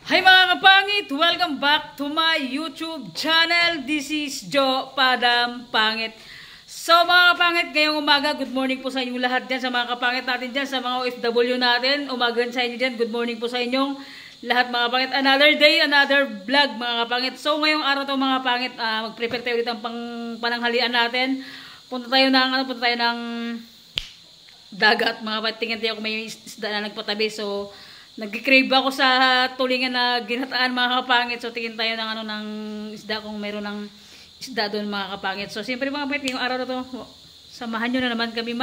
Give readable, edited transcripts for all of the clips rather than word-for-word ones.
Hi mga kapangit! Welcome back to my YouTube channel. This is Jo Padam Pangit. So mga kapangit, ngayong umaga, good morning po sa inyong lahat dyan, sa mga kapangit natin dyan, sa mga OFW natin. Umagan sa inyo dyan, good morning po sa inyong lahat mga kapangit. Another day, another vlog mga kapangit. So ngayong araw to mga kapangit, mag-prepare tayo ulit ang pananghalian natin. Punta tayo ng dagat mga kapangit. Tingnan tayo kung may isda na nagpatabi. So nag-crave ako sa tulingan na ginataan mga kapangit. So tingin tayo ng isda kung mayroon ng isda doon mga kapangit. So siyempre mga kapangit, ngayong araw na to, samahan nyo na naman kami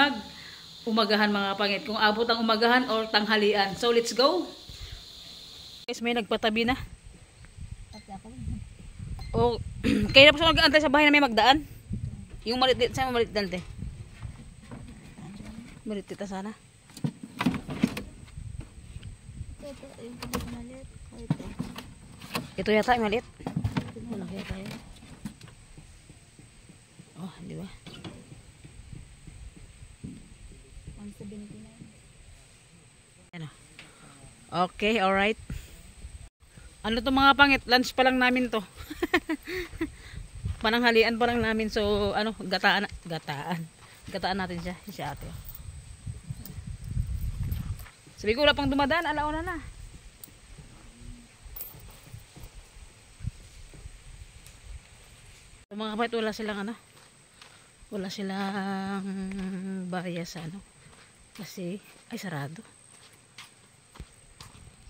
umagahan mga kapangit. Kung abot ang umagahan or tanghalian. So let's go! Guys, may nagpatabi na. O, kaya na po siya mag-aantay sa bahay na may magdaan. Yung malit dito, saan malit dante? Malit dito sana. Ito yata yung maliit. Malaki yata yun. Oh, di ba? 179. Ano? Okay, alright. Ano to mga pangit? Lunch pa lang namin to. Pananghalian pa lang namin. So, ano, gataan natin siya. Si ate. Sabi ko, wala pang dumadaan. Alauna na. So, mga kapatid, wala silang barya sa ano. Kasi, ay sarado.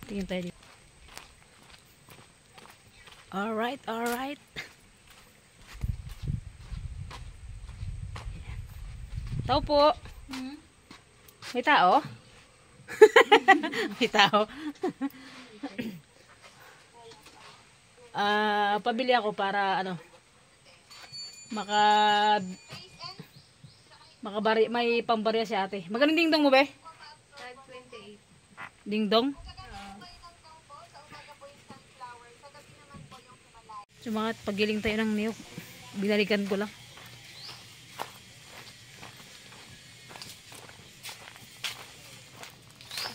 Tingin tayo dito. Alright. Tao po. May tao? May tao. Pabili ako para ano, may pambarya si ate. Magaling dingdong mo be? 528. Dingdong? So mga pagiling tayo ng niyok. Binalikan ko lang.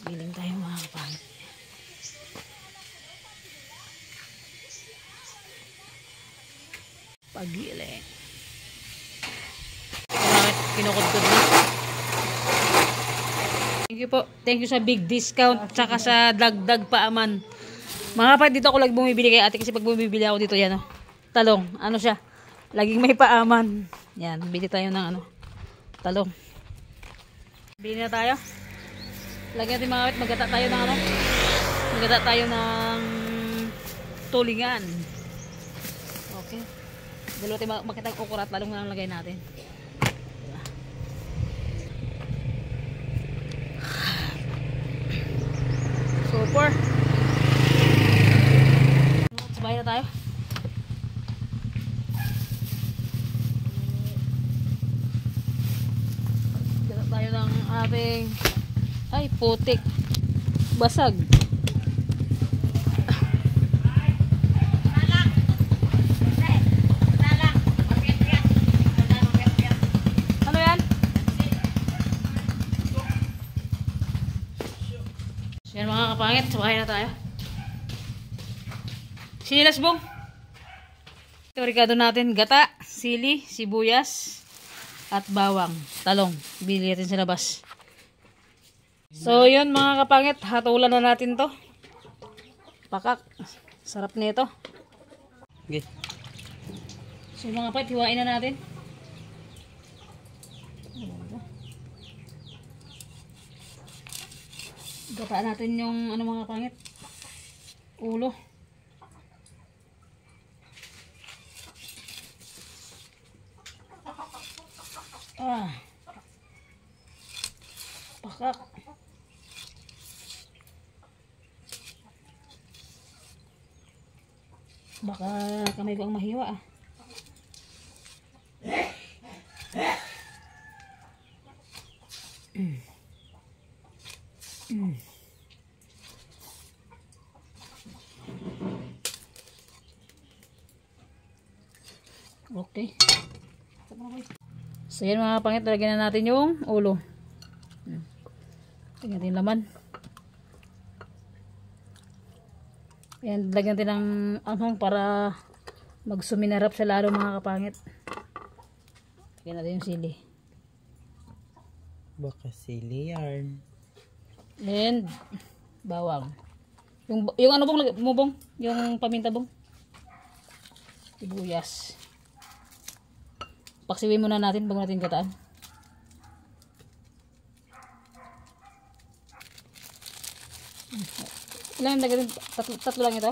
Giling tayo mga kapangit. Pagiling. Bakit kinukudkod na? Thank you po. Thank you sa big discount tsaka sa dagdag paaman. Mga kapatid, dito ako lagi bumibili kay ate kasi pag bumibili ako dito yan, oh, talong. Ano siya? Laging may paaman. Yan, bili tayo ng ano, talong. Bili na tayo. Lagyan natin mga kapatid, magata tayo ng tulingan. Okay. Dalawa tayo makita ang ukurat, talong na lang lagay natin. Diba? Super. Sabay na tayo. Gata tayo ng ating ay putik. Basag. Ano yan? So yan mga kapangit, sabay na tayo. Sinilas bong. Ito ricado natin, gata, sili, sibuyas, at bawang, talong. Bili natin sa labas. So yun mga kapangit, hatulan na natin to. Pakak. Sarap nito. Okay. So mga kapangit, hiwain na natin. Gataan natin yung ano mga kapangit, ulo. Pakak. Baka kamay ko ang mahiwa ah. Okay. So yan mga pangit, lagyan na natin yung ulo. Tingnan natin laman. Ayan, lagyan natin ng anghang para magsuminarap sa lalo mga kapangit. Lagyan natin yung sili. Baka sili yarn. And bawang. Yung ano bong mo bong? Yung paminta bong? Sibuyas. Paksiwin muna natin bago natin gataan. Ilan lagyan? Tatlo lang ito?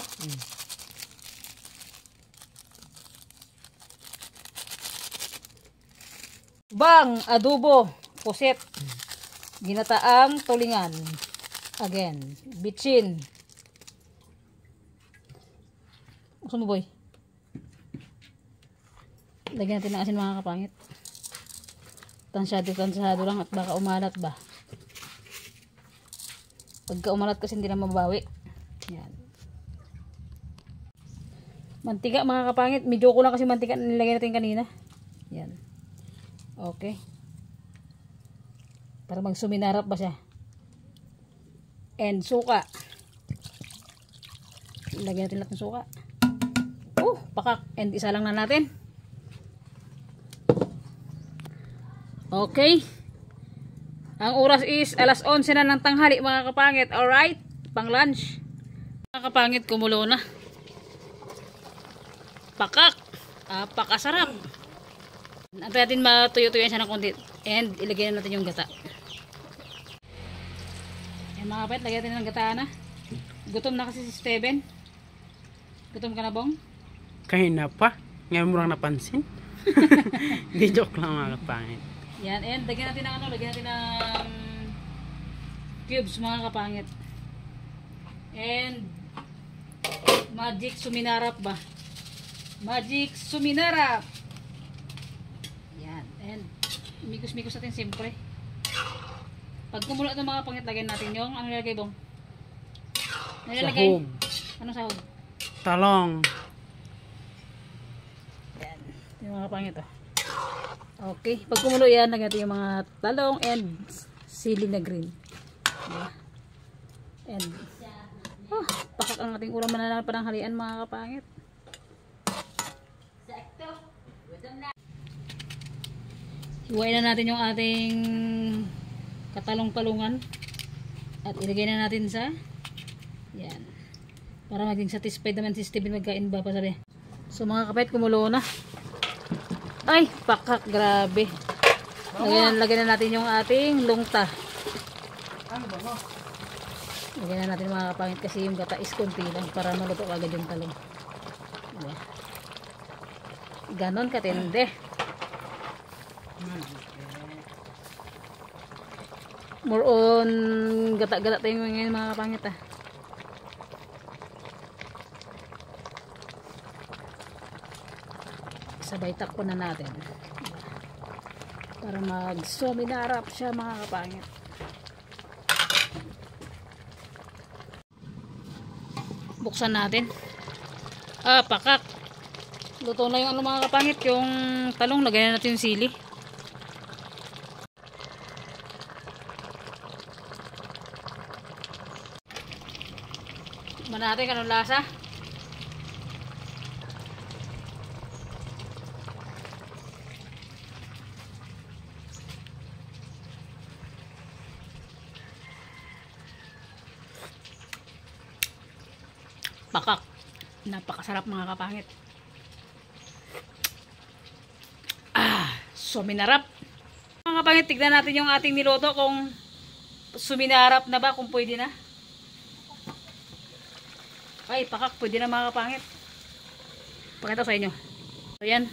Bang, adobo, puset, ginataang tulingan, again, bitchin. Gusto mo boy? Lagyan natin ng asin mga kapangit. Tansyado lang at baka umalat ba. Pagka umalat kasi hindi na mababawi. Yan. Mantika mga kapangit, medyo kulang kasi mantika na nilagay natin kanina. Yan. Okay. Para magsuminarap ba siya. And suka. Lagyan natin lahat ng suka. Pakak. And isa lang na natin. Okay. Ang oras is alas 11 na ng tanghali mga kapangit. Alright. Pang lunch. Mga kapangit, kumulo na. Pakak. Pakasarap. Antay natin matuyo-tuyo siya ng konti. And ilagay na natin yung gata. Yan mga kapit, lagyan natin ng gata na. Gutom na kasi si Steven. Gutom ka na bong? Kain na pa. Ngayon mo lang napansin. Hindi, joke lang mga kapangit. Yan, and lagyan natin ng lagyan natin ng cubes mga kapangit. And magic suminarap ba? Magic suminarap. Yan, and mikos-mikos natin siyempre. Pag kumulo ito mga kapangit, lagyan natin yung ano nilagay bong? Nilalagay? Sahog. Anong sahog? Talong. Yan, yung mga kapangit Okay, pag kumulo yan, lagyan natin yung mga talong and sili na green. Yeah. And pakak ang ating ulam na pananghalian mga kapangit. Hiwain na natin yung ating katalong-talungan at ilagay na natin sa yan. Para maging satisfied naman si Steven magkain ba pa sabi. So mga kapait, kumulo na. Ay, pakak, grabe. Lagyan na natin yung ating lungta. Lagyan na natin mga kapangit kasi yung gata is konti lang para maluto agad yung talong. Diba? Ganon katindi. More on gata-gata tayo ngayon mga kapangit Sabay takpo na natin para mag-suminarap siya mga kapangit. Buksan natin. Pakak. Luto na yung mga kapangit, yung talong. Lagyan natin yung sili. Tikman natin kanong lasa. Pakak. Napakasarap mga kapangit. Suminarap. Mga kapangit, tignan natin yung ating niluto kung suminarap na ba, kung pwede na. Ay, pakak, pwede na mga kapangit. Pakita ko sa inyo. So yan.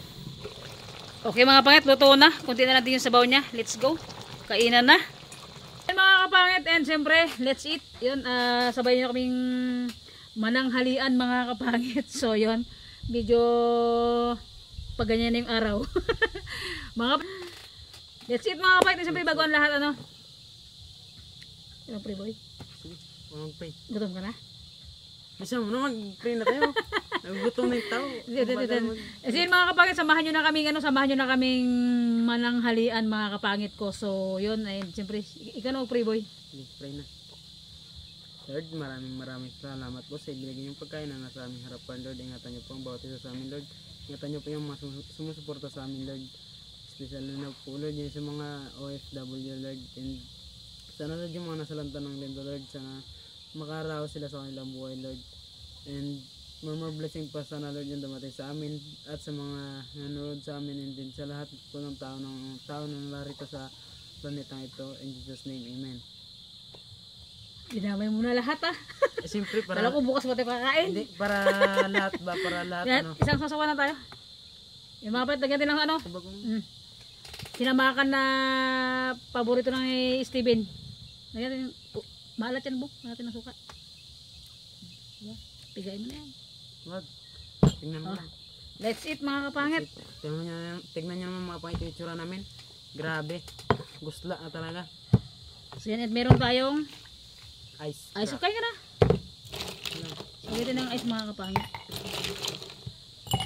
Okay mga kapangit, luto na. Kunti na natin yung sabaw niya. Let's go. Kainan na. Yan mga kapangit, and siyempre, let's eat. Yun, sabay nyo kaming mananghalian mga kapangit. So yun, medyo paganyan na yung araw. Let's eat mga kapangit. Siyempre bago ang lahat Ano pre boy? Walang pray. Gutom ka na? Bisa mo na mag-pray na tayo. Nagugutom na yung tao. Kasi mga kapangit, samahan nyo na kaming mananghalian mga kapangit ko. So yun, ay siyempre ikaw na pray boy. Pray na. Lord, maraming salamat po sa ibigay niyong pagkain na nasa aming harapan, Lord. Ingatan niyo po ang bawat isa sa amin, Lord. Ingatan niyo po yung mga sumusuporta sa amin, Lord. Special na po, Lord, yung sa mga OFW, Lord. And sana, Lord, yung mga nasa lantan ng lento, Lord. Sana makaraos sila sa kanilang buhay, Lord. And more blessing pa sana, Lord, yung dumating sa amin at sa mga nanonood sa amin, and din sa lahat po ng tao na narito sa planetang ito. In Jesus' name, Amen. Dinamay mo na lahat ah. Siyempre, para... Kala ko bukas pati kakain. Hindi, para lahat ba? Para lahat, Yan, ano? isang sasawa na tayo. Yung mga pet, lagyan din ng ano. Sinamakan na paborito ng Steven. Lagyan din, maalat yan bu. Maalat ng suka. Diba? Pigain mo na yan. Wag. Tingnan mo lang. Let's eat mga kapangit. Tignan nyo naman mga pangit yung itsura namin. Grabe. Gusla na talaga. So yan, at meron tayong Ice. ice. Okay ka na. Lagyan ng ice mga kapangit.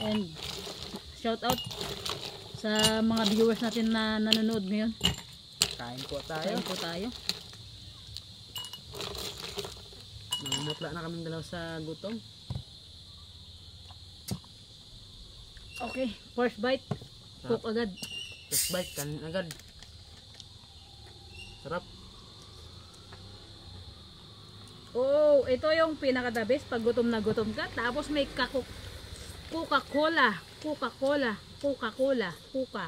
And shout out sa mga viewers natin na nanonood ngayon. Kain po tayo. Kain po tayo. Namumutla na kaming dalaw sa gutom. Okay, first bite. Cook agad. First bite, kanin agad. Sarap. Oh, ito yung pinaka-the best pag gutom na gutom ka. Tapos may Coca-Cola. Coca-Cola. Coca-Cola. Coca.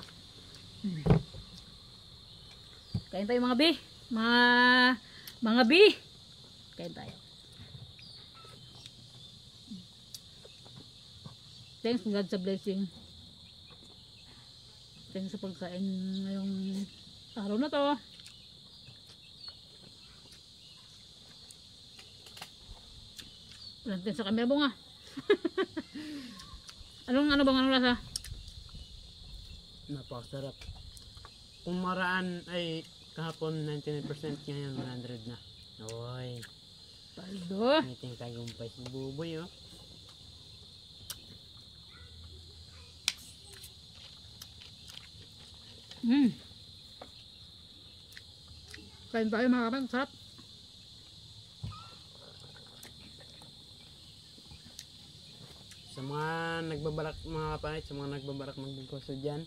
Kain tayo mga bi. Mga bi. Kain tayo. Thanks God sa blessing. Thanks sa pagkain ngayong araw na to. Lantin sa camera bunga. Anong lasa? Napakasarap. Kung maraan ay kahapon 99%, ngayon 100 na. Oy. Paldo. Ngiting tagumpay si Buboy, oh. Kain tayo mga kapatid. Sarap. Sa mga nagbabalak mga kapangit, sa mga nagbabalak magnegosyo dyan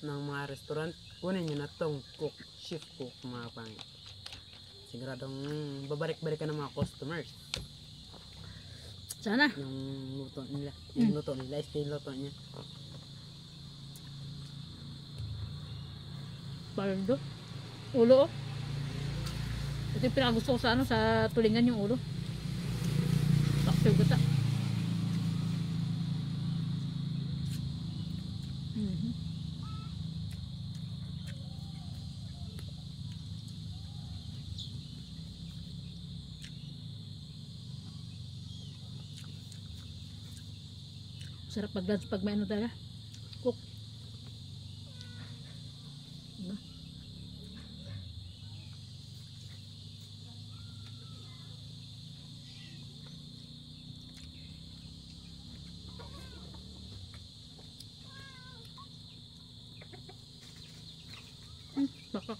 ng mga restaurant, kunin nyo na tong cook, chef cook mga kapangit. Siguradong babalik-balik ka ng mga customers. Sana. Yung luto nila, yung luto nila, style luto niya. Paldo. Ulo oh. Ito yung pinakagusto ko sa sa tulingan yung ulo. Taksil gata. Sarap pag-lunch pag may ano talaga. Cook. Diba? Bakak.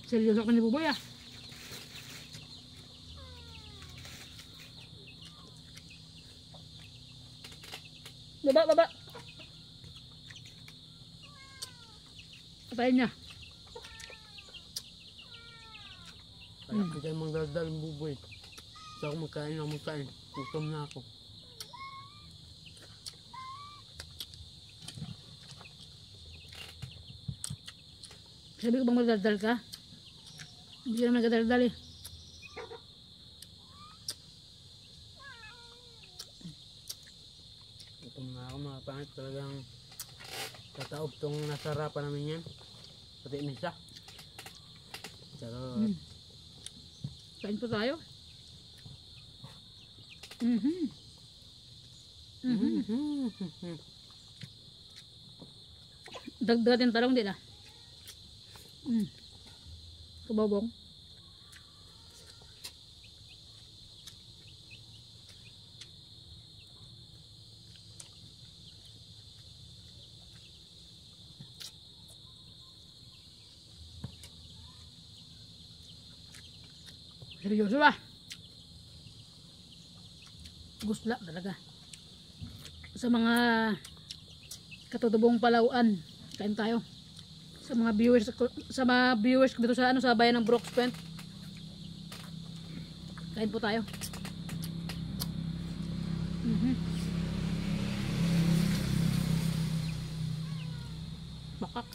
Seryoso ka ni Buboy ah. Baba. Apain niya. Kaya ka dyan magdaldal ng Buboy. Sa ako magkain. Gutom na ako. Sabi ko bang magdaldal ka? Hindi ka naman nagdaldal eh. Gutom na ako mga pangit. Talagang tataob tong nasarapan namin yan. Pati nisa. Charot. Kain po tayo. Dagdagan talong din ah. Kababong. Seryoso ba? Gusla talaga. Sa mga katutubong Palauan, kain tayo. Sa mga viewers ko dito sa sa bayan ng Brooks Point. Kain po tayo. Makak.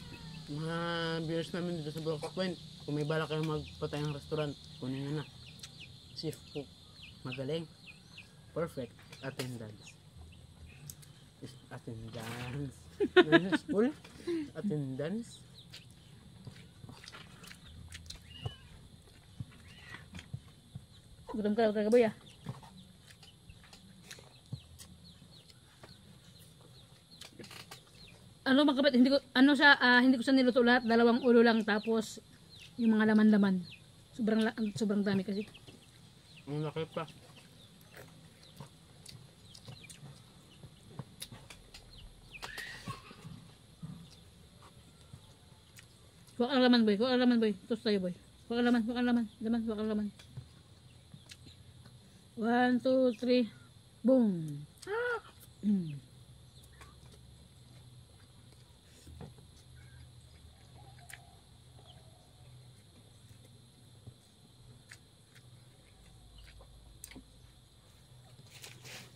Mga viewers namin dito sa Brooks Point, kung may balak kayong magpatay ng restaurant, kunin nyo na. Chef cook. Magaling. Perfect. Attendance. Attendance. School? Attendance. Gutom ka talaga boy ah. Ano mga kapit, hindi ko sa niluto lahat, 2 ulo lang tapos yung mga laman-laman. Sobrang dami kasi. Ang laki pa. Wak ang laman boy. Tos tayo boy. Wak ang laman. 1, 2, 3. Boom.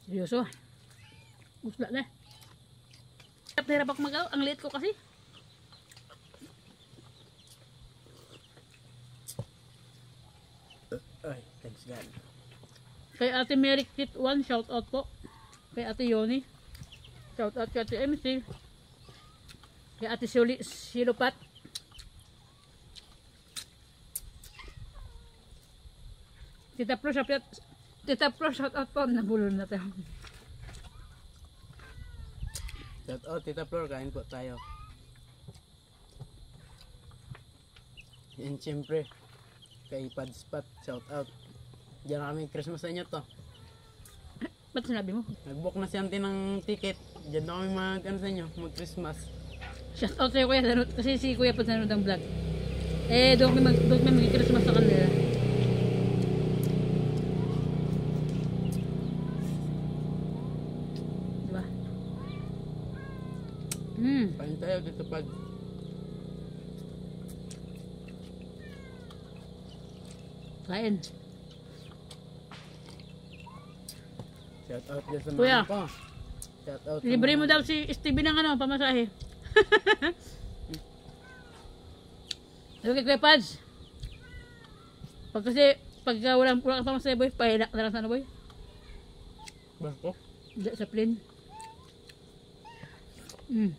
Seryoso. Usla na. Hirap ako magaw. Ang liit ko kasi. Ay, thanks God. Kay Ate Mary Kit 1, shout out po. Kay Ate Yoni. Shout out kay Ate MC. Kay Ate Silupat. Tita Pro, shout out po. Nabulol na tayo. Shout out, Tita Flor, kain po tayo. And siyempre, kay Padspot, shout out. Diyan na kami Christmas sa inyo to. Ba't sinabi mo? Nag-book na si auntie ng ticket. Diyan na kami sa inyo, mag-Christmas. Shout out sa'yo Kuya Sanot. Kasi si Kuya pa Sanot ang vlog. Doon kami mag-Christmas sa kanila. Diba? Kain tayo dito Pad. Kain. Shout out dyan sa Kuya. mga ko. Shout out. Libre mo daw si Stevie ng pamasahe. Okay, Kuya Pads. Pagka walang pamasahe boy, pahilak na lang sana boy. Bako? Diyan sa plane. Hindi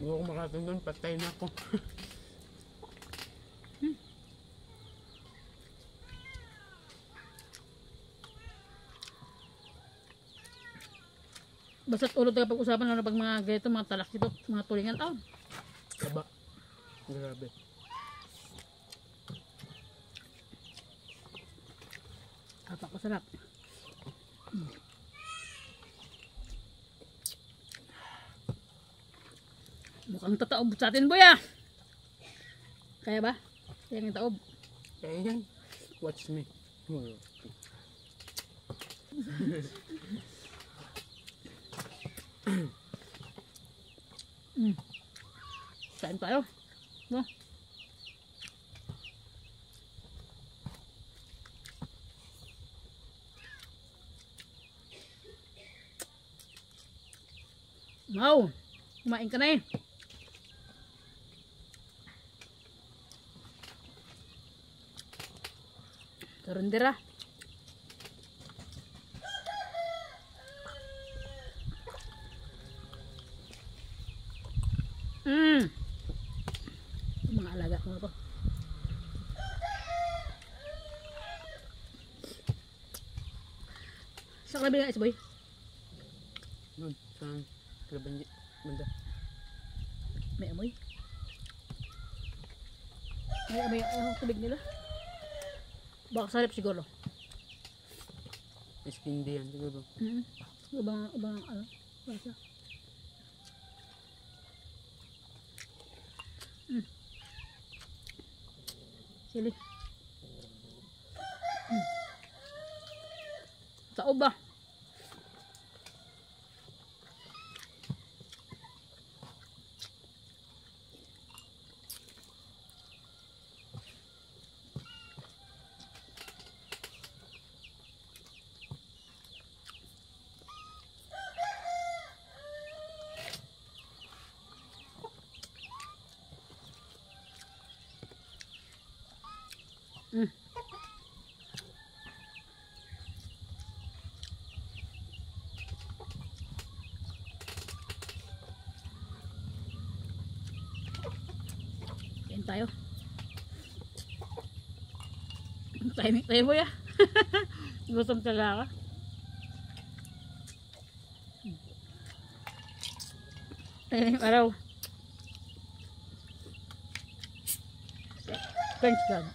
ako makatong doon, patay na ako. Basta't ulo tayo pag-usapan na pag mga ganito, mga talak dito, mga tulingan taon. Kaba. Grabe. Kapakasarap. Mukhang tataob sa atin boy ah. Kaya ba? Kaya ng taob. Kaya yan. Watch me. Kain tayo. No? Wow! Kumain ka na eh. Turundira. Mga alaga ko na to. Sa klabi nga boy. Doon, sa Kalabanji. Banda. May amoy. May amoy ang tubig nila. Baka sarap siguro. Iskindi yan siguro. Ibang ano. Basta. Sili. Sao ba? Kain tayo. Timing tayo mo ya. Gutom talaga. Timing araw. Thanks God.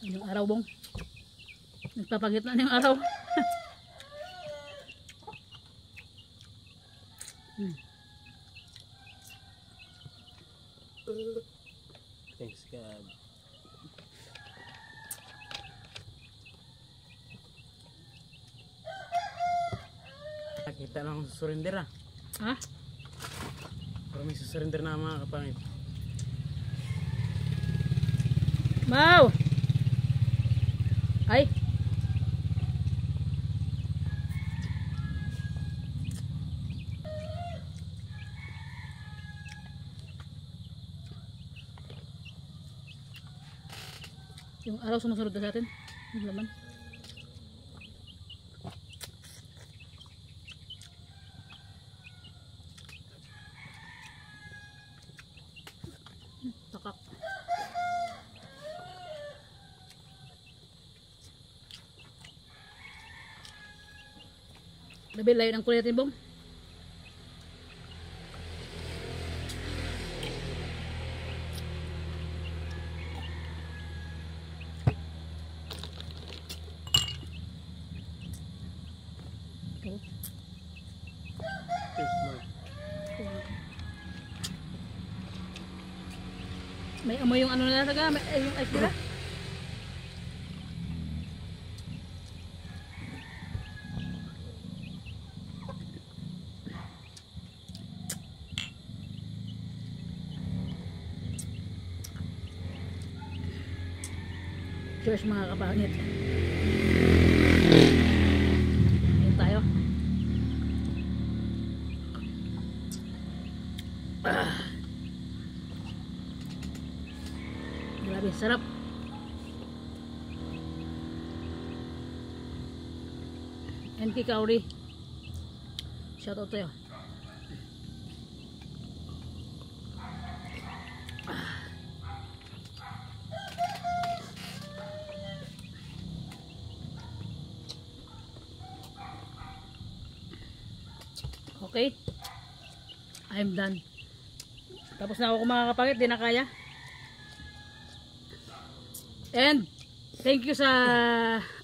Yung araw bong. Nagpapagit na yung araw. Thanks God. Nakita na akong susurrender ah. Ha? Pero may susurrender na mga kapangit. Mau! Ay! Yung araw sumusunod na sa atin. Yung laman. Takak. Labi layo ng kulay natin, Bong. May amoy yung ano na talaga, yung ice nila. Cheers mga kapangit. Ayan tayo. Grabe, sarap. NK Kauri. Shout out tayo. Okay. I'm done. Tapos na ako mga kapangit, di na kaya. And thank you sa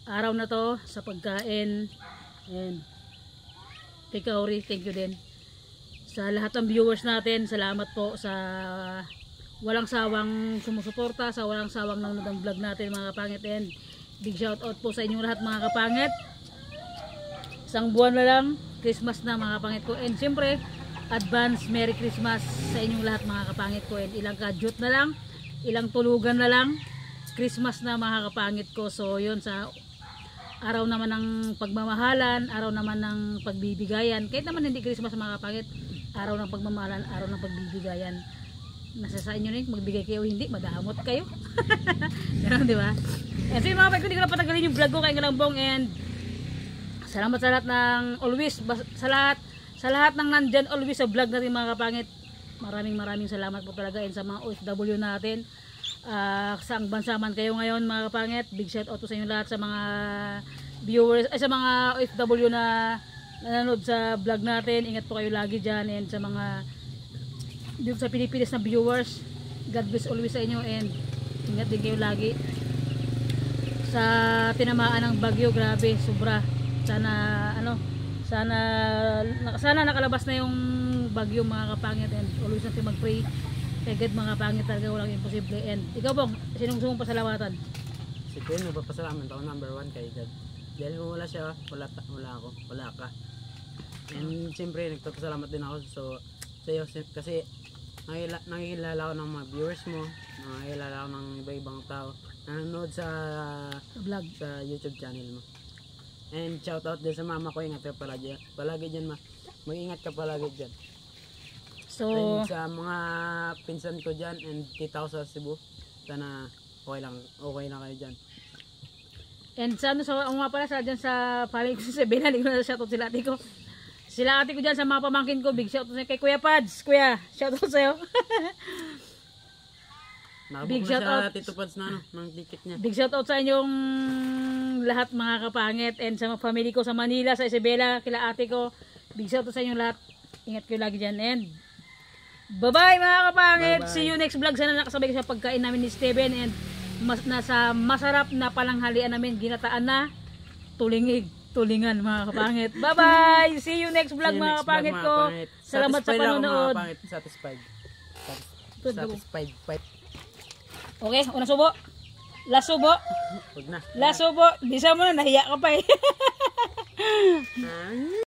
araw na to, sa pagkain. And Kauri, thank you din. Sa lahat ng viewers natin, salamat po sa walang sawang sumusuporta, sa walang sawang nanonood ng vlog natin mga kapangit. And big shout out po sa inyong lahat mga kapangit. Isang buwan na lang, Christmas na mga kapangit ko. And siyempre, advance Merry Christmas sa inyong lahat mga kapangit ko. And ilang kadyot na lang, ilang tulugan na lang, Christmas na mga kapangit ko. So yun, sa araw naman ng pagmamahalan, araw naman ng pagbibigayan, kahit naman hindi Christmas mga kapangit, araw ng pagmamahalan, araw ng pagbibigayan. Nasa sa inyo rin, magbigay kayo, hindi, madamot kayo. Ganun, di ba? And so yung mga kapangit ko, hindi ko na patagalin yung vlog ko, kaya nga lang Bong. And salamat sa lahat ng always, sa lahat ng nandyan always sa vlog natin mga kapangit. Maraming salamat po talaga. And sa mga OFW natin, saang bansa man kayo ngayon mga kapangit, big shout out po sa inyo lahat, sa mga viewers, sa mga OFW na nanonood sa vlog natin. Ingat po kayo lagi dyan. And sa mga dito sa Pilipinas na viewers, God bless always sa inyo. And ingat din kayo lagi sa tinamaan ng bagyo. Grabe, sobra. Sana nakalabas na yung bagyo mga kapangit. And always natin mag-pray Kagad mga pangit talaga, walang imposible. And ikaw bong, sinong gusto mong pasalamatan? Si Queen, magpapasalamat ako number 1 kay God. Dahil kung wala siya, wala ako, wala ka. And siyempre, nagpapasalamat din ako sa iyo kasi nakikilala ko ng mga viewers mo, nakikilala ko ng iba-ibang tao na nanonood sa Vlog. sa YouTube channel mo. And shout out din sa mama ko, ingat ka palagi dyan ma. Mag-ingat ka palagi dyan. So, And sa mga pinsan ko dyan and tita ko sa Cebu, sana okay lang kayo dyan. and sa ano, sa nga pala sa dyan sa paling ko sa Bena, hindi ko na shoutout sila ate ko. Sila ate ko dyan sa mga pamangkin ko, big shoutout kay Kuya Pads. Kuya, shoutout sa'yo. Nakabok na shout siya out. Tito Pads na ng ticket niya. Big shoutout sa inyong lahat mga kapangit and sa mga family ko sa Manila, sa Isabela, kila ate ko. Big shoutout sa inyong lahat. Ingat kayo lagi dyan and bye-bye mga kapangit. Bye-bye. See you next vlog. Sana nakasabay ka sa pagkain namin ni Steven and nasa masarap na palanghalian namin, ginataan na tulingan mga kapangit. Bye-bye! See you next vlog mga kapangit ko. Salamat sa panonood. Satisfied. Satisfied. Satisfied. Okay, unang subo. Last subo. Huwag na. Last subo. Bisa mo na, nahiya ka pa eh.